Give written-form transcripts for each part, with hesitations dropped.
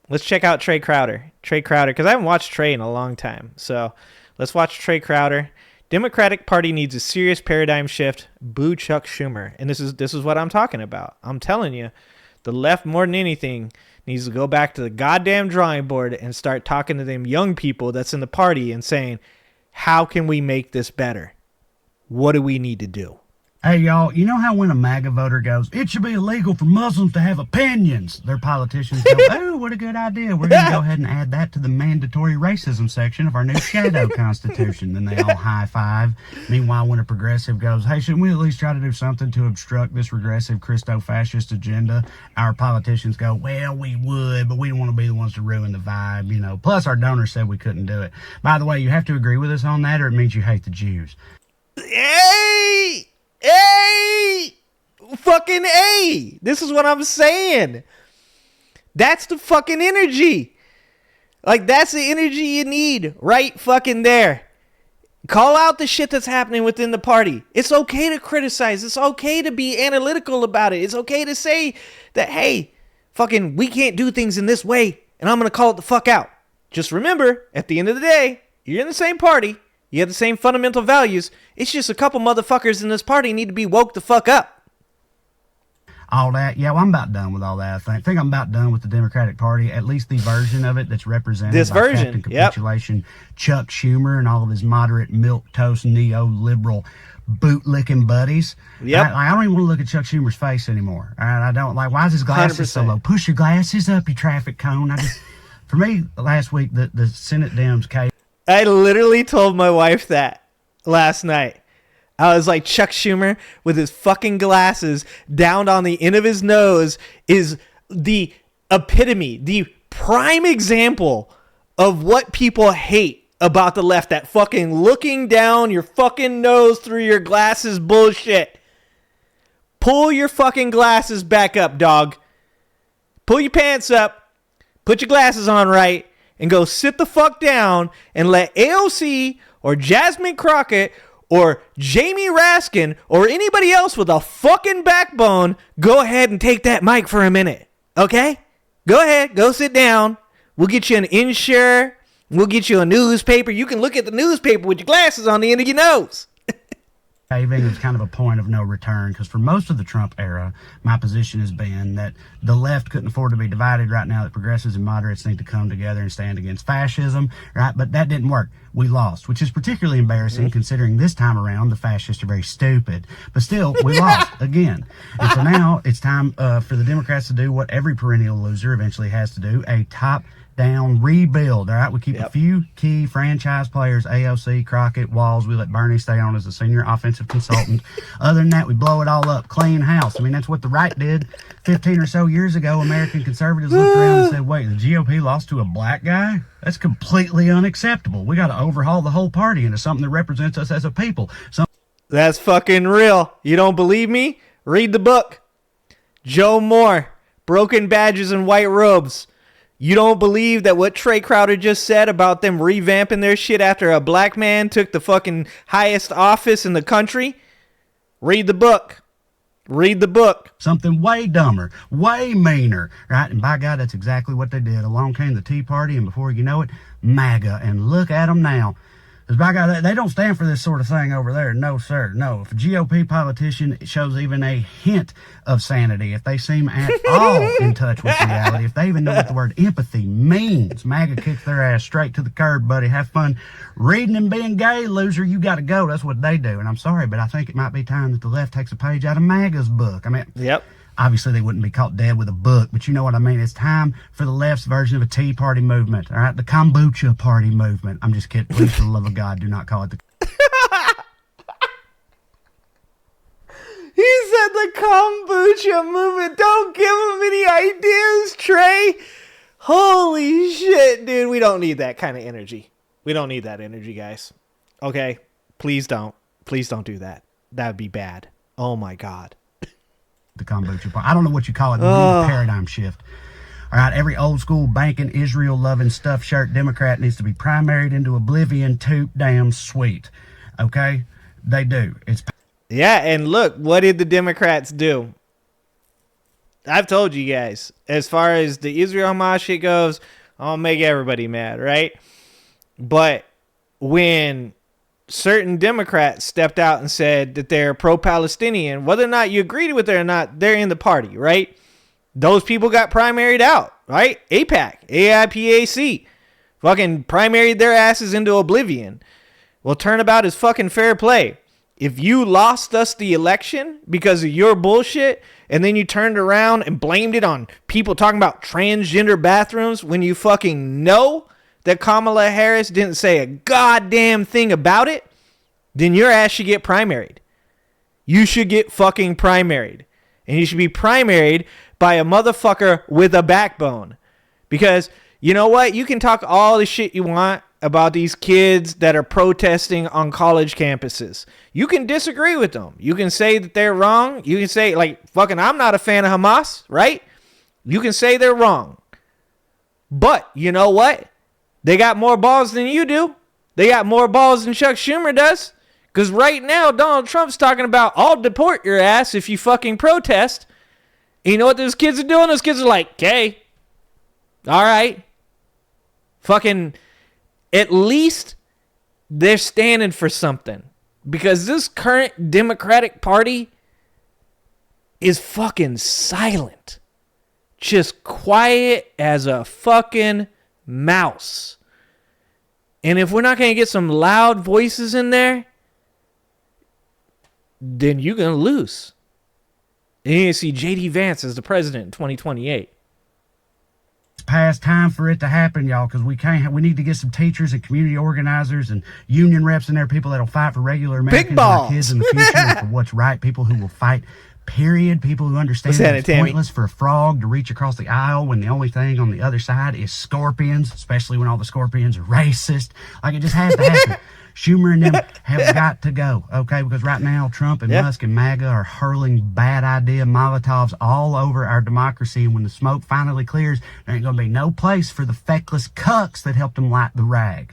Let's check out Trae Crowder. Trae Crowder, because I haven't watched Trae in a long time. So let's watch Trae Crowder. Democratic Party needs a serious paradigm shift. Boo Chuck Schumer. And this is what I'm talking about. I'm telling you, the left, more than anything, needs to go back to the goddamn drawing board and start talking to them young people that's in the party and saying, how can we make this better? What do we need to do? Hey, y'all, you know how when a MAGA voter goes, it should be illegal for Muslims to have opinions, their politicians go, oh, what a good idea. We're going to go ahead and add that to the mandatory racism section of our new shadow constitution. Then they all high five. Meanwhile, when a progressive goes, hey, shouldn't we at least try to do something to obstruct this regressive Christo-fascist agenda? Our politicians go, well, we would, but we don't want to be the ones to ruin the vibe, you know. Plus, our donors said we couldn't do it. By the way, you have to agree with us on that or it means you hate the Jews. Hey! Hey! Fucking A! This is what I'm saying. That's the fucking energy. Like, that's the energy you need right fucking there. Call out the shit that's happening within the party. It's okay to criticize. It's okay to be analytical about it. It's okay to say that, hey, fucking, we can't do things in this way, and I'm going to call it the fuck out. Just remember, at the end of the day, you're in the same party. You have the same fundamental values. It's just a couple motherfuckers in this party need to be woke the fuck up. All that. Yeah, well, I'm about done with all that, I think I'm about done with the Democratic Party, at least the version of it that's represented This by version, Captain Capitulation, Chuck Schumer and all of his moderate, milquetoast, neoliberal, boot-licking buddies. Yep. I don't even want to look at Chuck Schumer's face anymore. I don't like, why is his glasses so 100%. low? Push your glasses up, you traffic cone. For me, last week, the Senate Dems came. I literally told my wife that last night. I was like, Chuck Schumer with his fucking glasses down on the end of his nose is the epitome, the prime example of what people hate about the left. That fucking looking down your fucking nose through your glasses bullshit. Pull your fucking glasses back up, dog. Pull your pants up. Put your glasses on right. And go sit the fuck down and let AOC or Jasmine Crockett or Jamie Raskin or anybody else with a fucking backbone go ahead and take that mic for a minute. Okay? Go ahead. Go sit down. We'll get you an insure. We'll get you a newspaper. You can look at the newspaper with your glasses on the end of your nose. Caving is kind of a point of no return because for most of the Trump era, my position has been that the left couldn't afford to be divided right now, that progressives and moderates need to come together and stand against fascism, right? But that didn't work. We lost, which is particularly embarrassing considering this time around the fascists are very stupid. But still, we lost again. And so now it's time for the Democrats to do what every perennial loser eventually has to do, a top-down rebuild. All right, we keep a few key franchise players, AOC, Crockett, Walls. We let Bernie stay on as a senior offensive consultant. Other than that, we blow it all up, clean house. I mean, that's what the right did 15 or so years ago. American conservatives looked around and said, wait, the GOP lost to a black guy? That's completely unacceptable. We got to overhaul the whole party into something that represents us as a people. That's fucking real. You don't believe me? Read the book. Joe Moore, Broken Badges and White Robes. You don't believe that what Trae Crowder just said about them revamping their shit after a black man took the fucking highest office in the country? Read the book. Read the book. Something way dumber, way meaner, right? And by God, that's exactly what they did. Along came the Tea Party, and before you know it, MAGA. And look at them now. Because by God, they don't stand for this sort of thing over there. No, sir. No. If a GOP politician shows even a hint of sanity, if they seem at all in touch with reality, if they even know what the word empathy means, MAGA kicks their ass straight to the curb, buddy. Have fun reading and being gay, loser. You got to go. That's what they do. And I'm sorry, but I think it might be time that the left takes a page out of MAGA's book. I mean, Yep. obviously they wouldn't be caught dead with a book, but you know what I mean. It's time for the left's version of a Tea Party movement, all right? The Kombucha Party movement. I'm just kidding. Please, for the love of God, do not call it the... He said the kombucha movement. Don't give him any ideas, Trae. Holy shit, dude. We don't need that kind of energy. We don't need that energy, guys. Okay? Please don't. Please don't do that. That would be bad. Oh, my God. The kombucha part. I don't know what you call it. The new paradigm shift. All right, every old school banking, Israel-loving, stuffed shirt Democrat needs to be primaried into oblivion too damn sweet. Okay? They do. It's... Yeah, and look, what did the Democrats do? I've told you guys, as far as the Israel-Hamas shit goes, I'll make everybody mad, right? But when certain Democrats stepped out and said that they're pro-Palestinian, whether or not you agreed with it or not, they're in the party, right? Those people got primaried out, right? AIPAC. Fucking primaried their asses into oblivion. Well, turnabout is fucking fair play. If you lost us the election because of your bullshit, and then you turned around and blamed it on people talking about transgender bathrooms when you fucking know that Kamala Harris didn't say a goddamn thing about it, then your ass should get primaried. You should get fucking primaried. And you should be primaried by a motherfucker with a backbone. Because you know what? You can talk all the shit you want about these kids that are protesting on college campuses. You can disagree with them. You can say that they're wrong. You can say, like, fucking, I'm not a fan of Hamas, right? You can say they're wrong. But you know what? They got more balls than you do. They got more balls than Chuck Schumer does. Because right now, Donald Trump's talking about, I'll deport your ass if you fucking protest. And you know what those kids are doing? Those kids are like, okay, all right. Fucking, at least they're standing for something. Because this current Democratic Party is fucking silent. Just quiet as a fucking mouse. And if we're not going to get some loud voices in there, then you're going to lose. And you're going to see J.D. Vance as the president in 2028. Past time for it to happen, y'all, because we need to get some teachers and community organizers and union reps in there, people that'll fight for regular Americans and our kids in the future and for what's right, people who will fight, period, people who understand that it's pointless for a frog to reach across the aisle when the only thing on the other side is scorpions, especially when all the scorpions are racist. Like, it just has to happen. Schumer and them have got to go, okay? Because right now, Trump and Musk and MAGA are hurling bad idea Molotovs all over our democracy. And when the smoke finally clears, there ain't going to be no place for the feckless cucks that helped them light the rag.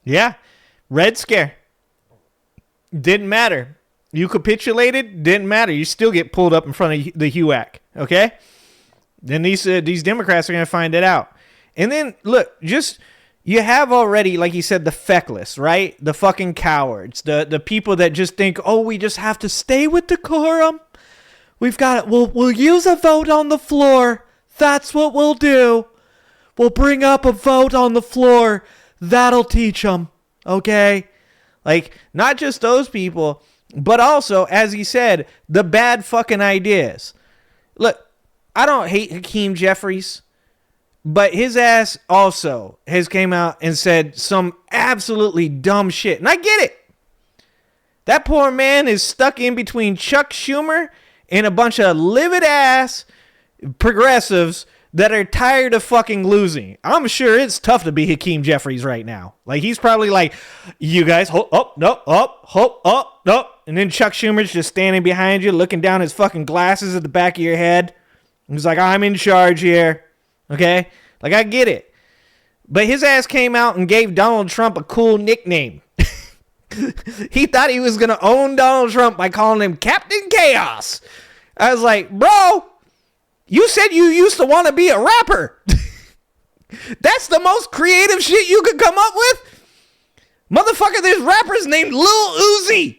Yeah. Red Scare. Didn't matter. You capitulated, didn't matter. You still get pulled up in front of the HUAC, okay? Then these Democrats are going to find it out. And then, look, you have already, like you said, the feckless, right? The fucking cowards. The people that just think, oh, we just have to stay with decorum. We've got it. We'll use a vote on the floor. That's what we'll do. We'll bring up a vote on the floor. That'll teach them, okay? Like, not just those people, but also, as he said, the bad fucking ideas. Look, I don't hate Hakeem Jeffries, but his ass also has came out and said some absolutely dumb shit. And I get it. That poor man is stuck in between Chuck Schumer and a bunch of livid ass progressives that are tired of fucking losing. I'm sure it's tough to be Hakeem Jeffries right now. Like, he's probably like, you guys, no. And then Chuck Schumer's just standing behind you, looking down his fucking glasses at the back of your head. He's like, I'm in charge here. Okay? Like, I get it. But his ass came out and gave Donald Trump a cool nickname. He thought he was going to own Donald Trump by calling him Captain Chaos. I was like, bro, you said you used to want to be a rapper. That's the most creative shit you could come up with? Motherfucker, there's rappers named Lil Uzi.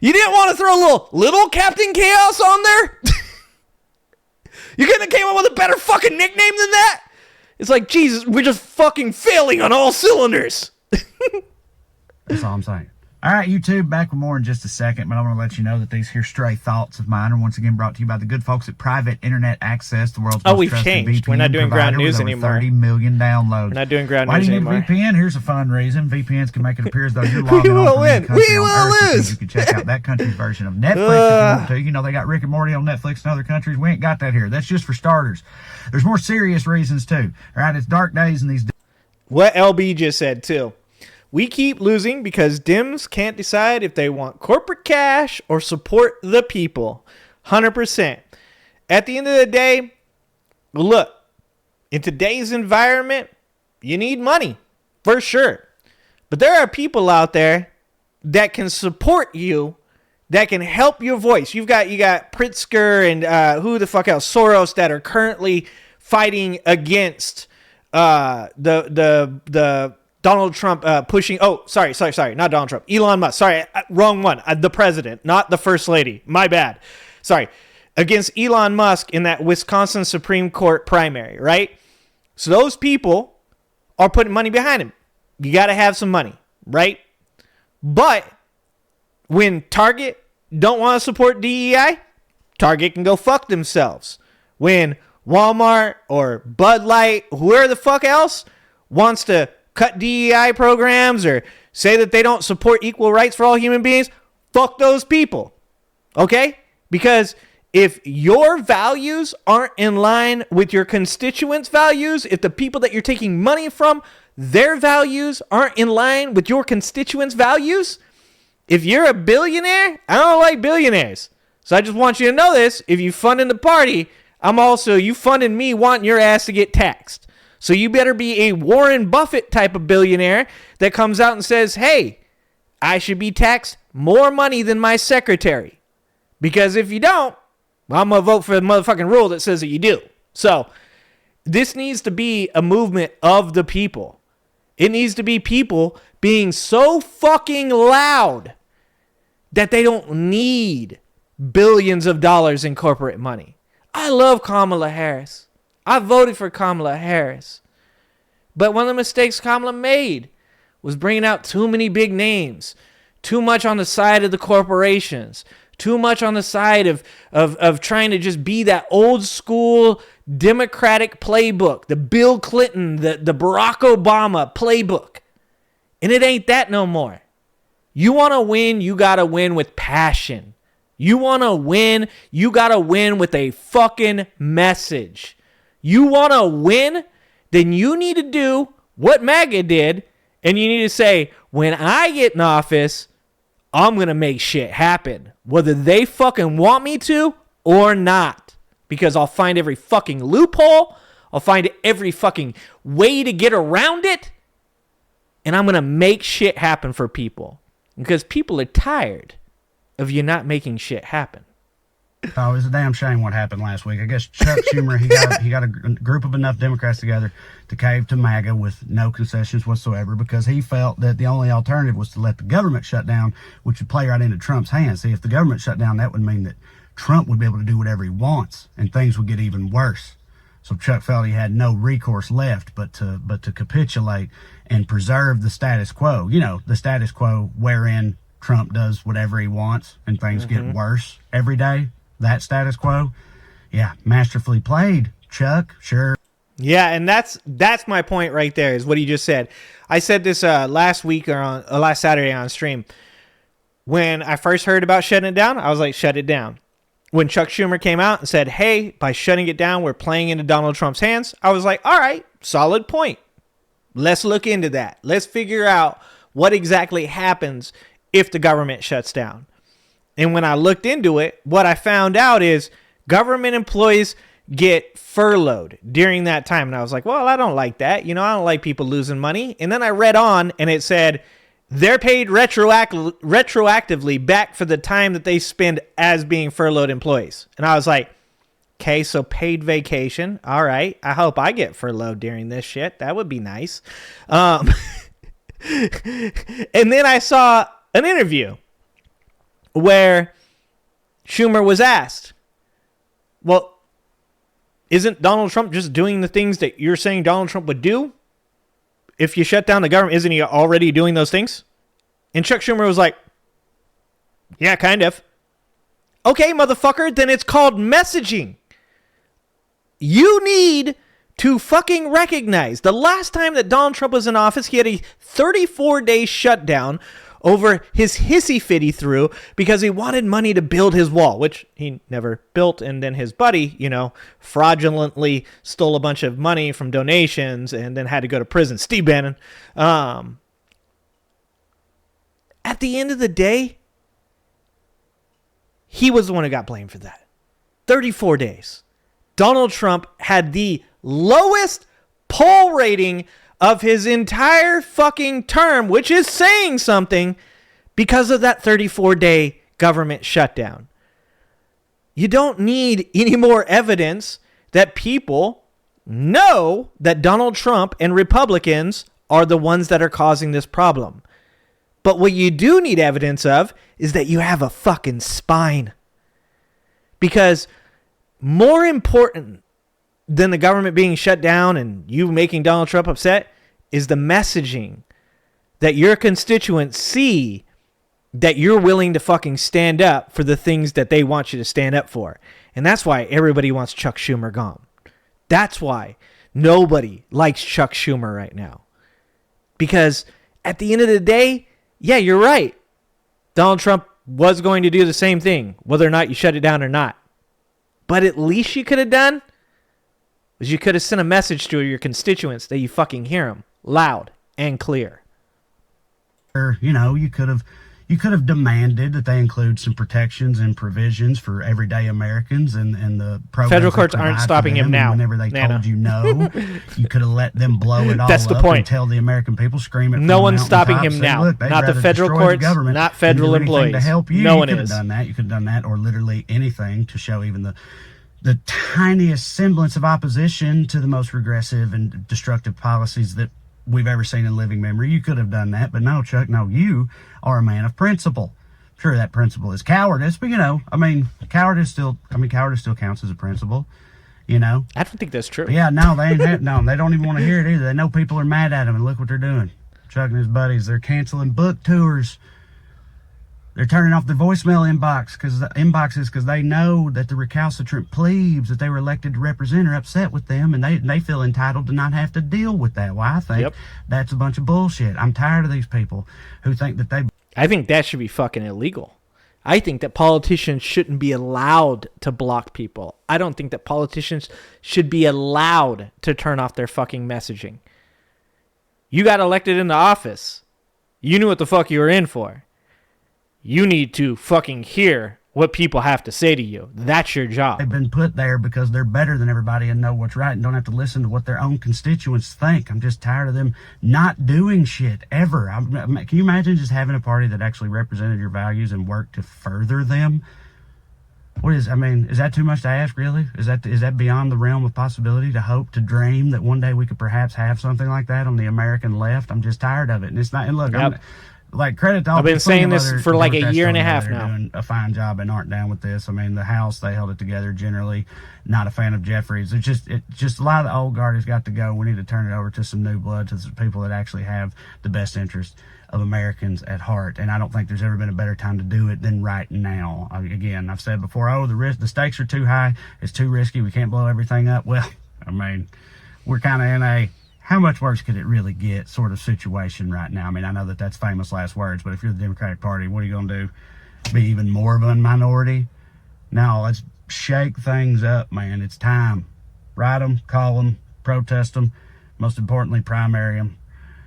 You didn't want to throw a little Captain Chaos on there? You couldn't have came up with a better fucking nickname than that? It's like, Jesus, we're just fucking failing on all cylinders. That's all I'm saying. All right, YouTube, back with more in just a second, but I want to let you know that these here stray thoughts of mine are once again brought to you by the good folks at Private Internet Access, the world's most we've trusted changed. VPN We're not doing ground news with over anymore. 30 million downloads. We're not doing ground Why news do you need anymore. a VPN? Here's a fun reason. VPNs can make it appear as though you're logging will on from any win. country We on will Earth, because lose. you can check out that country's version of Netflix if you want to. You know, they got Rick and Morty on Netflix in other countries. We ain't got that here. That's just for starters. There's more serious reasons, too. All right, it's dark days in these days. What LB just said, too. We keep losing because Dems can't decide if they want corporate cash or support the people. 100%. At the end of the day, look, in today's environment, you need money, for sure. But there are people out there that can support you that can help your voice. You got Pritzker and who the fuck else, Soros, that are currently fighting against the Donald Trump pushing. Oh, sorry, not Donald Trump. Elon Musk. Sorry, wrong one. The president, not the first lady. My bad. Sorry, against Elon Musk in that Wisconsin Supreme Court primary, right? So those people are putting money behind him. You got to have some money, right? But when Target don't want to support DEI, Target can go fuck themselves. When Walmart or Bud Light, whoever the fuck else wants to cut DEI programs or say that they don't support equal rights for all human beings, fuck those people. Okay? Because if your values aren't in line with your constituents' values, if the people that you're taking money from, their values aren't in line with your constituents' values, if you're a billionaire, I don't like billionaires. So I just want you to know this. If you funding the party, you funding me wanting your ass to get taxed. So you better be a Warren Buffett type of billionaire that comes out and says, hey, I should be taxed more money than my secretary. Because if you don't, well, I'm going to vote for the motherfucking rule that says that you do. So this needs to be a movement of the people. It needs to be people being so fucking loud that they don't need billions of dollars in corporate money. I love Kamala Harris. I voted for Kamala Harris. But one of the mistakes Kamala made was bringing out too many big names, too much on the side of the corporations, too much on the side of trying to just be that old school Democratic playbook, the Bill Clinton, the Barack Obama playbook. And it ain't that no more. You want to win, you got to win with passion. You want to win, you got to win with a fucking message. You want to win, then you need to do what MAGA did, and you need to say, when I get in office, I'm going to make shit happen, whether they fucking want me to or not, because I'll find every fucking loophole. I'll find every fucking way to get around it, and I'm going to make shit happen for people, because people are tired of you not making shit happen. Oh, it was a damn shame what happened last week. I guess Chuck Schumer, he got a group of enough Democrats together to cave to MAGA with no concessions whatsoever, because he felt that the only alternative was to let the government shut down, which would play right into Trump's hands. See, if the government shut down, that would mean that Trump would be able to do whatever he wants, and things would get even worse. So Chuck felt he had no recourse left but to capitulate and preserve the status quo. You know, the status quo wherein Trump does whatever he wants and things get worse every day. That status quo, yeah, masterfully played, Chuck. Sure. Yeah, and that's my point right there, is what he just said. I said this last week or on last Saturday on stream. When I first heard about shutting it down, I was like, shut it down. When Chuck Schumer came out and said, hey, by shutting it down, we're playing into Donald Trump's hands, I was like, all right, solid point. Let's look into that. Let's figure out what exactly happens if the government shuts down. And when I looked into it, what I found out is government employees get furloughed during that time. And I was like, well, I don't like that. You know, I don't like people losing money. And then I read on and it said they're paid retroactively back for the time that they spend as being furloughed employees. And I was like, okay, so paid vacation. All right. I hope I get furloughed during this shit. That would be nice. And then I saw an interview where Schumer was asked, well, isn't Donald Trump just doing the things that you're saying Donald Trump would do? If you shut down the government, isn't he already doing those things? And Chuck Schumer was like, yeah, kind of. Okay, motherfucker, then it's called messaging. You need to fucking recognize the last time that Donald Trump was in office, he had a 34-day shutdown over his hissy fit he threw because he wanted money to build his wall, which he never built. And then his buddy, you know, fraudulently stole a bunch of money from donations and then had to go to prison. Steve Bannon. At the end of the day, he was the one who got blamed for that. 34 days. Donald Trump had the lowest poll rating of his entire fucking term, which is saying something, because of that 34-day government shutdown. You don't need any more evidence that people know that Donald Trump and Republicans are the ones that are causing this problem. But what you do need evidence of is that you have a fucking spine. Because more important than the government being shut down and you making Donald Trump upset is the messaging that your constituents see that you're willing to fucking stand up for the things that they want you to stand up for. And that's why everybody wants Chuck Schumer gone. That's why nobody likes Chuck Schumer right now. Because at the end of the day, yeah, you're right. Donald Trump was going to do the same thing, whether or not you shut it down or not. But at least you could have done was you could have sent a message to your constituents that you fucking hear them loud and clear. Or, you could have demanded that they include some protections and provisions for everyday Americans and the programs. Federal courts aren't stopping him now. Whenever they told you no, you could have let them blow it all That's the up point. And tell the American people, scream it. No one's stopping him say, now. Look, Not the federal courts, not federal employees. To help you. No You one could have is. done that. You could have done that, or literally anything to show even the tiniest semblance of opposition to the most regressive and destructive policies that we've ever seen in living memory. You could have done that, but no, Chuck, no, you are a man of principle. Sure, that principle is cowardice, but cowardice still counts as a principle, I don't think that's true. But yeah, no, they don't even want to hear it either. They know people are mad at them, and look what they're doing. Chuck and his buddies, they're canceling book tours. They're turning off their voicemail inboxes because they know that the recalcitrant plebes that they were elected to represent are upset with them, and they feel entitled to not have to deal with that. Well, I think that's a bunch of bullshit. I'm tired of these people who think that I think that should be fucking illegal. I think that politicians shouldn't be allowed to block people. I don't think that politicians should be allowed to turn off their fucking messaging. You got elected into office. You knew what the fuck you were in for. You need to fucking hear what people have to say to you. That's your job. They've been put there because they're better than everybody and know what's right and don't have to listen to what their own constituents think. I'm just tired of them not doing shit ever. Can you imagine just having a party that actually represented your values and worked to further them? Is that too much to ask, really? Is that beyond the realm of possibility to hope, to dream that one day we could perhaps have something like that on the American left? I'm just tired of it. And it's not, and look, Yep. Credit to all. I've been saying this for like a year and a half now. Doing a fine job and aren't down with this. The House, they held it together generally. Not a fan of Jeffries. It's just a lot of the old guard has got to go. We need to turn it over to some new blood, to some people that actually have the best interest of Americans at heart. And I don't think there's ever been a better time to do it than right now. Again, I've said before, the stakes are too high. It's too risky. We can't blow everything up. Well, we're kind of in a how much worse could it really get sort of situation right now. I know that that's famous last words, but if you're the Democratic Party, what are you going to do? Be even more of a minority? No, let's shake things up, man. It's time. Write them, call them, protest them. Most importantly, primary them.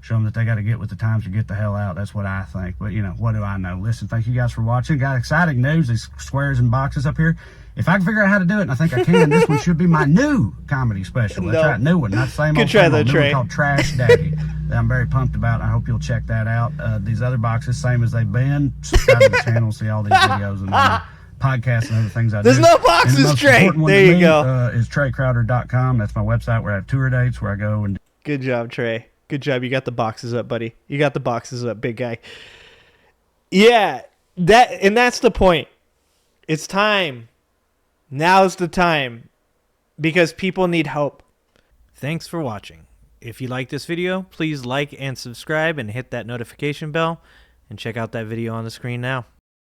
Show them that they got to get with the times or get the hell out. That's what I think. But, what do I know? Listen, thank you guys for watching. Got exciting news. These squares and boxes up here. If I can figure out how to do it, and I think I can, this one should be my new comedy special. That's right, new one, not the same Good old try, thing. though, New Trae. one called Trash Daddy that I'm very pumped about. I hope you'll check that out. These other boxes, same as they've been. Subscribe to the channel, see all these videos and podcasts and other things I do. There's no boxes, And the most Trae. important one There to you me, go. Is TraeCrowder.com. That's my website where I have tour dates where I go and Good job, Trae. Good job. You got the boxes up, buddy. You got the boxes up, big guy. Yeah, that's the point. It's time. Now's the time. Because people need hope. Thanks for watching. If you like this video, please like and subscribe and hit that notification bell. And check out that video on the screen now.